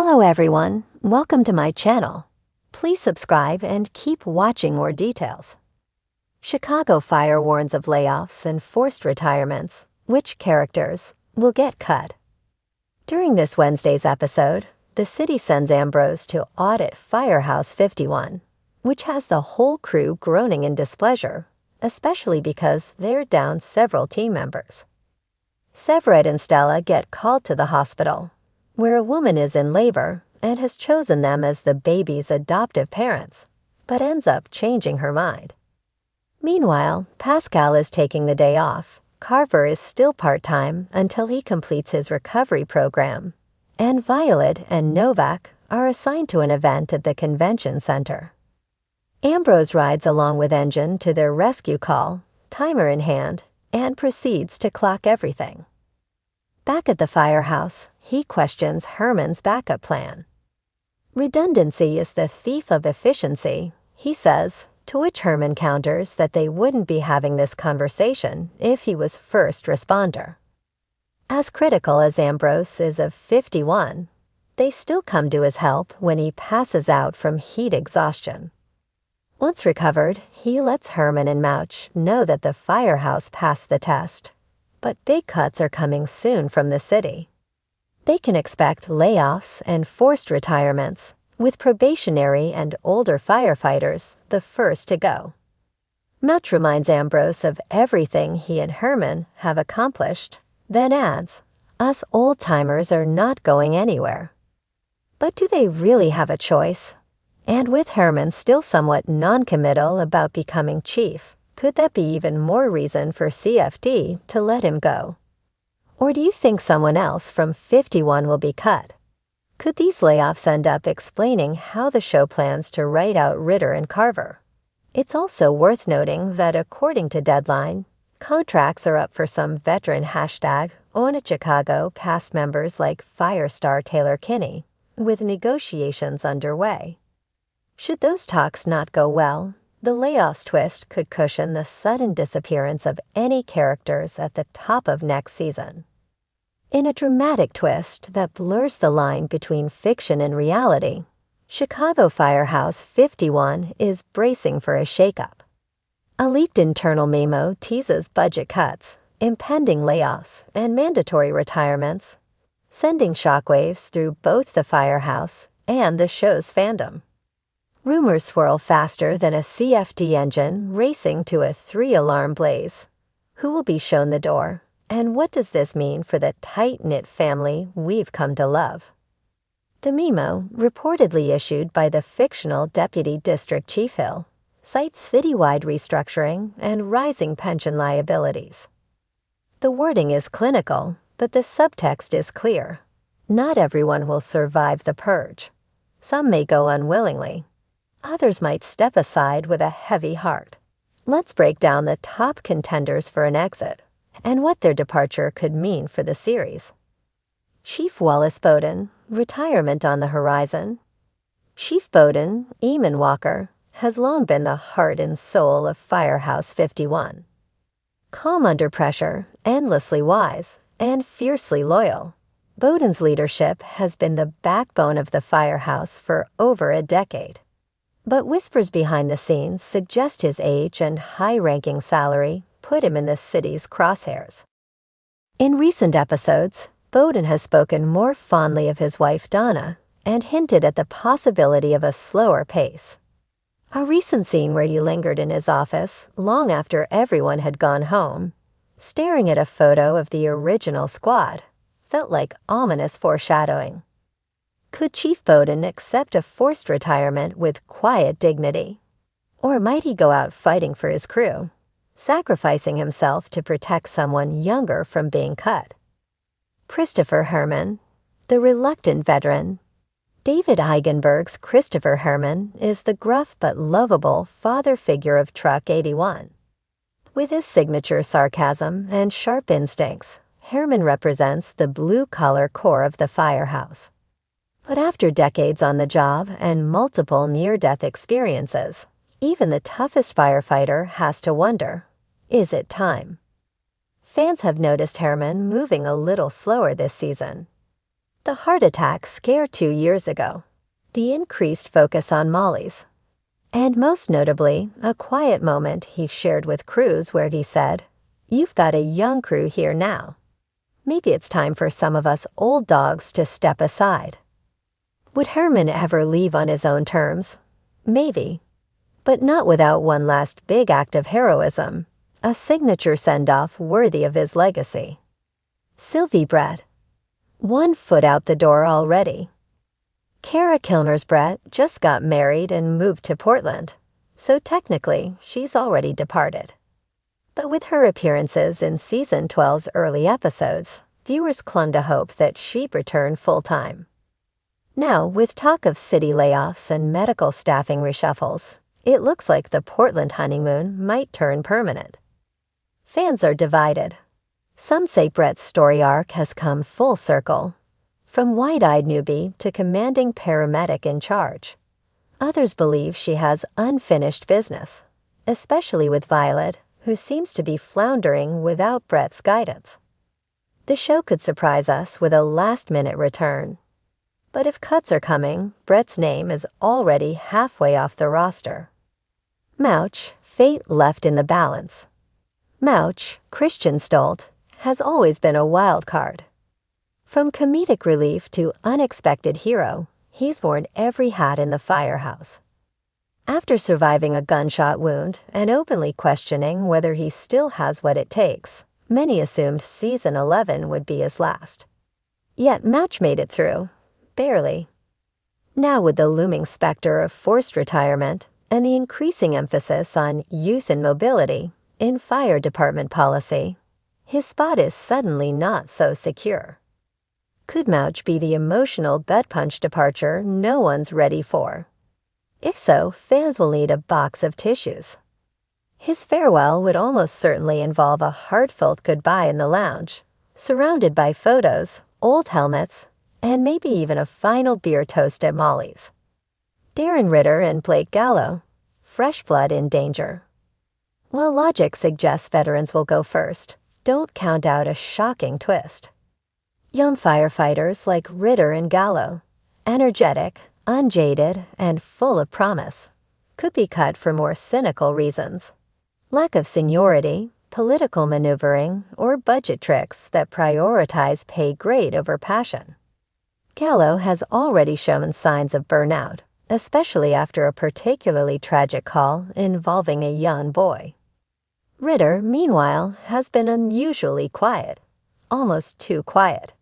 Hello everyone, welcome to my channel. Please subscribe and keep watching more details. Chicago Fire warns of layoffs and forced retirements. Which characters will get cut? During this Wednesday's episode, the city sends Ambrose to audit Firehouse 51, which has the whole crew groaning in displeasure, especially because they're down several team members. Severide and Stella get called to the hospital, where a woman is in labor and has chosen them as the baby's adoptive parents, but ends up changing her mind. Meanwhile, Pascal is taking the day off. Carver is still part-time until he completes his recovery program, and Violet and Novak are assigned to an event at the convention center. Ambrose rides along with Engine to their rescue call, timer in hand, and proceeds to clock everything. Back at the firehouse, he questions Herman's backup plan. Redundancy is the thief of efficiency, he says, to which Herman counters that they wouldn't be having this conversation if he was first responder. As critical as Ambrose is of 51, they still come to his help when he passes out from heat exhaustion. Once recovered, he lets Herman and Mouch know that the firehouse passed the test, but big cuts are coming soon from the city. They can expect layoffs and forced retirements, with probationary and older firefighters the first to go. Mouch reminds Ambrose of everything he and Herman have accomplished, then adds, "Us old-timers are not going anywhere." But do they really have a choice? And with Herman still somewhat non-committal about becoming chief, could that be even more reason for CFD to let him go? Or do you think someone else from 51 will be cut? Could these layoffs end up explaining how the show plans to write out Ritter and Carver? It's also worth noting that according to Deadline, contracts are up for some veteran #Own It Chicago past members like Firestar Taylor Kinney, with negotiations underway. Should those talks not go well, the layoffs twist could cushion the sudden disappearance of any characters at the top of next season. In a dramatic twist that blurs the line between fiction and reality, Chicago Firehouse 51 is bracing for a shakeup. A leaked internal memo teases budget cuts, impending layoffs, and mandatory retirements, sending shockwaves through both the firehouse and the show's fandom. Rumors swirl faster than a CFD engine racing to a 3-alarm blaze. Who will be shown the door? And what does this mean for the tight-knit family we've come to love? The memo, reportedly issued by the fictional Deputy District Chief Hill, cites citywide restructuring and rising pension liabilities. The wording is clinical, but the subtext is clear. Not everyone will survive the purge. Some may go unwillingly. Others might step aside with a heavy heart. Let's break down the top contenders for an exit and what their departure could mean for the series. Chief Wallace Bowden, retirement on the horizon. Chief Bowden, Eamon Walker, has long been the heart and soul of Firehouse 51. Calm under pressure, endlessly wise, and fiercely loyal, Bowden's leadership has been the backbone of the firehouse for over a decade. But whispers behind the scenes suggest his age and high-ranking salary put him in the city's crosshairs. In recent episodes, Bowden has spoken more fondly of his wife Donna and hinted at the possibility of a slower pace. A recent scene where he lingered in his office long after everyone had gone home, staring at a photo of the original squad, felt like ominous foreshadowing. Could Chief Bowden accept a forced retirement with quiet dignity? Or might he go out fighting for his crew, sacrificing himself to protect someone younger from being cut? Christopher Herman, the reluctant veteran. David Eigenberg's Christopher Herman is the gruff but lovable father figure of Truck 81. With his signature sarcasm and sharp instincts, Herman represents the blue-collar core of the firehouse. But after decades on the job and multiple near-death experiences, even the toughest firefighter has to wonder, is it time? Fans have noticed Herman moving a little slower this season. The heart attack scare 2 years ago, the increased focus on Molly's, and most notably, a quiet moment he shared with crews where he said, "You've got a young crew here now. Maybe it's time for some of us old dogs to step aside." Would Herman ever leave on his own terms? Maybe, but not without one last big act of heroism, a signature send-off worthy of his legacy. Sylvie Brett. 1 foot out the door already. Kara Kilner's Brett just got married and moved to Portland, so technically she's already departed. But with her appearances in Season 12's early episodes, viewers clung to hope that she'd return full-time. Now, with talk of city layoffs and medical staffing reshuffles, it looks like the Portland honeymoon might turn permanent. Fans are divided. Some say Brett's story arc has come full circle, from wide-eyed newbie to commanding paramedic in charge. Others believe she has unfinished business, especially with Violet, who seems to be floundering without Brett's guidance. The show could surprise us with a last-minute return. But if cuts are coming, Brett's name is already halfway off the roster. Mouch, fate left in the balance. Mouch, Christian Stolt, has always been a wild card. From comedic relief to unexpected hero, he's worn every hat in the firehouse. After surviving a gunshot wound and openly questioning whether he still has what it takes, many assumed Season 11 would be his last. Yet Mouch made it through, barely. Now with the looming specter of forced retirement and the increasing emphasis on youth and mobility in fire department policy, his spot is suddenly not so secure. Could Mouch be the emotional gut-punch departure no one's ready for? If so, fans will need a box of tissues. His farewell would almost certainly involve a heartfelt goodbye in the lounge, surrounded by photos, old helmets, and maybe even a final beer toast at Molly's. Darren Ritter and Blake Gallo, fresh blood in danger. While logic suggests veterans will go first, don't count out a shocking twist. Young firefighters like Ritter and Gallo, energetic, unjaded, and full of promise, could be cut for more cynical reasons. Lack of seniority, political maneuvering, or budget tricks that prioritize pay grade over passion. Gallo has already shown signs of burnout, especially after a particularly tragic call involving a young boy. Ritter, meanwhile, has been unusually quiet, almost too quiet.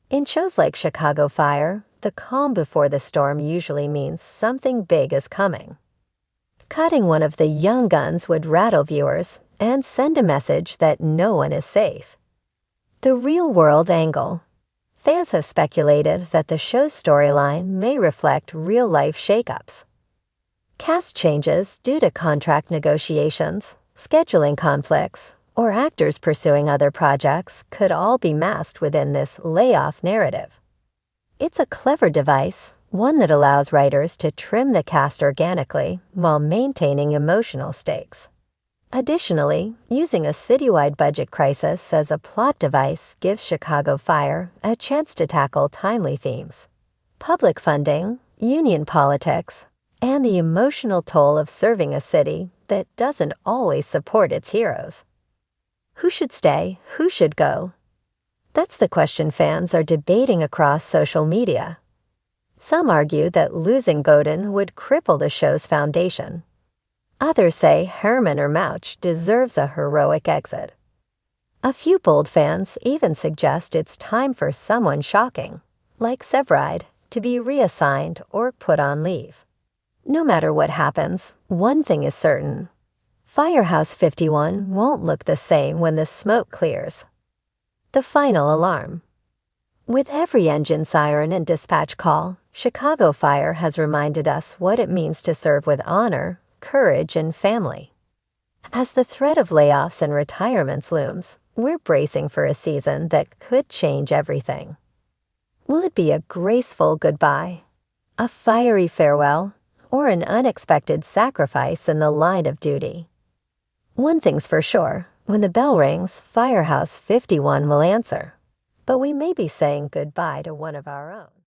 In shows like Chicago Fire, the calm before the storm usually means something big is coming. Cutting one of the young guns would rattle viewers and send a message that no one is safe. The real-world angle. Fans have speculated that the show's storyline may reflect real-life shakeups. Cast changes due to contract negotiations, scheduling conflicts, or actors pursuing other projects could all be masked within this layoff narrative. It's a clever device, one that allows writers to trim the cast organically while maintaining emotional stakes. Additionally, using a citywide budget crisis as a plot device gives Chicago Fire a chance to tackle timely themes: public funding, union politics, and the emotional toll of serving a city that doesn't always support its heroes. Who should stay? Who should go? That's the question fans are debating across social media. Some argue that losing Bowden would cripple the show's foundation. Others say Herman or Mouch deserves a heroic exit. A few bold fans even suggest it's time for someone shocking, like Severide, to be reassigned or put on leave. No matter what happens, one thing is certain: Firehouse 51 won't look the same when the smoke clears. The final alarm. With every engine siren and dispatch call, Chicago Fire has reminded us what it means to serve with honor, courage, and family. As the threat of layoffs and retirements looms, we're bracing for a season that could change everything. Will it be a graceful goodbye, a fiery farewell, or an unexpected sacrifice in the line of duty? One thing's for sure, when the bell rings, Firehouse 51 will answer. but we may be saying goodbye to one of our own.